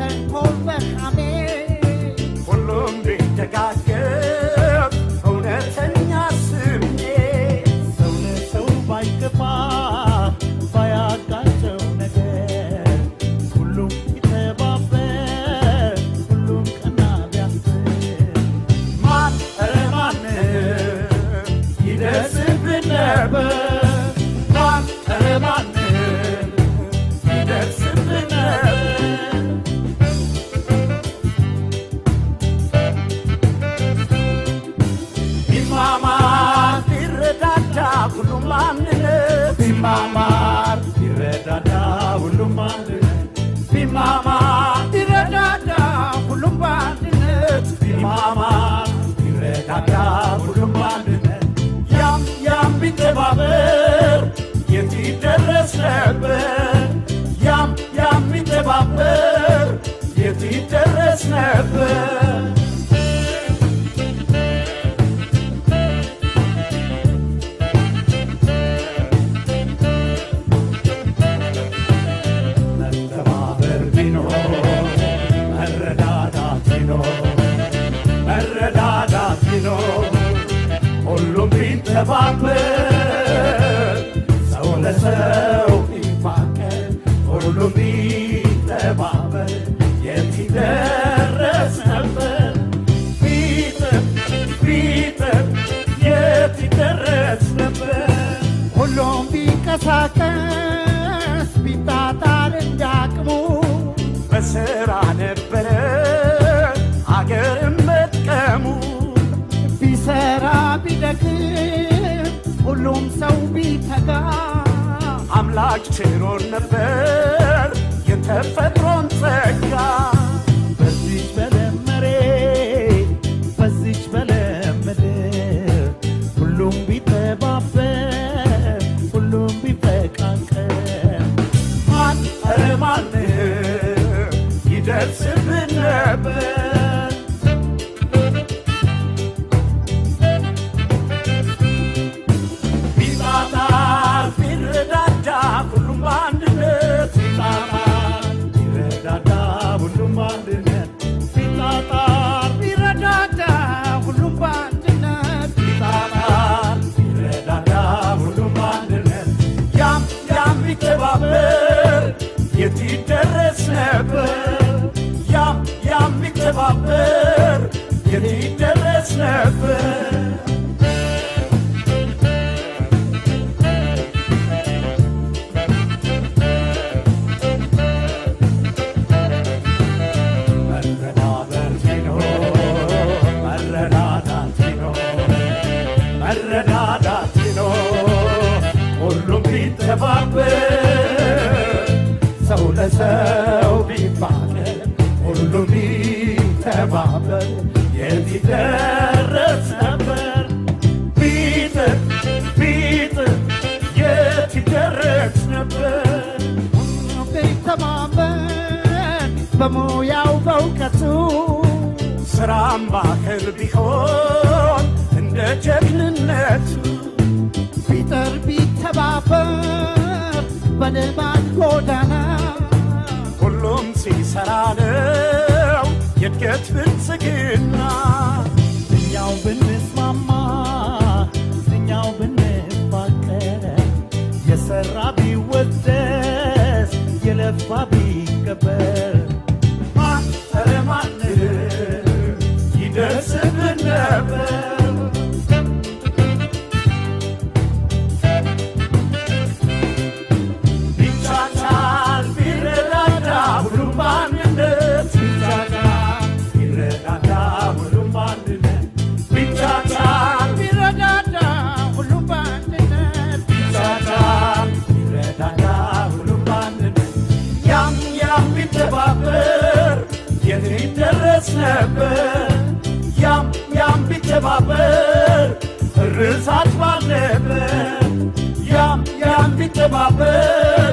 በተንኮል በሐሜት ሁሉም ቢደጋገፍ እውነተኛ ስሜት ሰው ለሰው ባይገባ ባያጋጨው ነገር ሁሉም ቢተባበር ሁሉም ቀና ቢያስብ ማን ኧረ ማን ይደርስብን ነበር ማን ኧረ ማን ይደርስብን ነበር ቢማማር ቢረዳዳ ሁሉም አንድነት ቢማማር ቢረዳዳ ሁሉም አንድነት ቢማማር ቢረዳዳ ሁሉም በአንድነት ቢማማር ቢረዳዳ ሁሉም አንድነት ያም ቢተባበር የት ይደረስ ነበር ያም ቢተባበር የት ይደረስ ነበር መተባበር ቢኖር መረዳዳት ቢኖር ሁሉም ቢተባበር ሰው ለሰው ቢፋቀር ሁሉም ቢተባበር የት ይደረስ ነበር ቢጥር የት ይደረስ ነበር ሁሉም ቢንቀሳቀስ ቢጣጣር እንዳቅሙ በሥራ ነበረ አገርም መጥቀሙ ቢሰራ ቢደክም ሁሉም ሰው ቢተጋ አምላክ ችሮን ነበር የተፈጥሮን ጸጋ በዚች በለም መሬት በዚች በለም ምድር ሁሉም ቢተባበር ሁሉም ቢፈቃቀር ማን ኧረ ማን ይደርስብን ነበር ቢጣጣር ቢረዳዳ ሁሉም በአንድነት ቢጣጣር ቢረዳዳ ሁሉም በአንድነት ቢጣጣር ቢረዳዳ ሁሉም በአንድነት ቢጣጣር ቢረዳዳ ሁሉም በአንድነት ያም ቢተባበር የት ይደረስ ነበር ያም ቢተባበር የት ይደረስ ነበር መረዳዳት ቢኖር ሁሉም ቢተባበር ሰው ለሰው ቢፋቀር ሁሉም ቢተባበር የት ይደረስ ነበር ቢጥር የት ይደረስ ነበር ሁሉም ቢተባበር በሙያው በእውቀቱ ስራም ባህል ቢሆን እንደ ጀግንነቱ ቢጥር ቢተባበር በልማት ጎዳና ሁሉም ሲሰራ ነው የእድገት ብልጽግና እኛው ብንስማማ እኛው ብንፋቀር የሰራ ቢወደስ የለፋ ቢከበር ማን ኧረ ማን ይደርስብን ነበር ቢቻቻል ቢረዳዳ ሁሉም በአንድነት ቢቻቻል ቢረዳዳ ሁሉም በአንድነት ቢቻቻል ቢረዳዳ ሁሉም በአንድነት ቢቻቻል ቢረዳዳ ሁሉም በአንድነት ያም ቢተባበር የት ይደረስ ነበር ያም ቢተባበር እርሳት ባለበት ያም ቢተባበር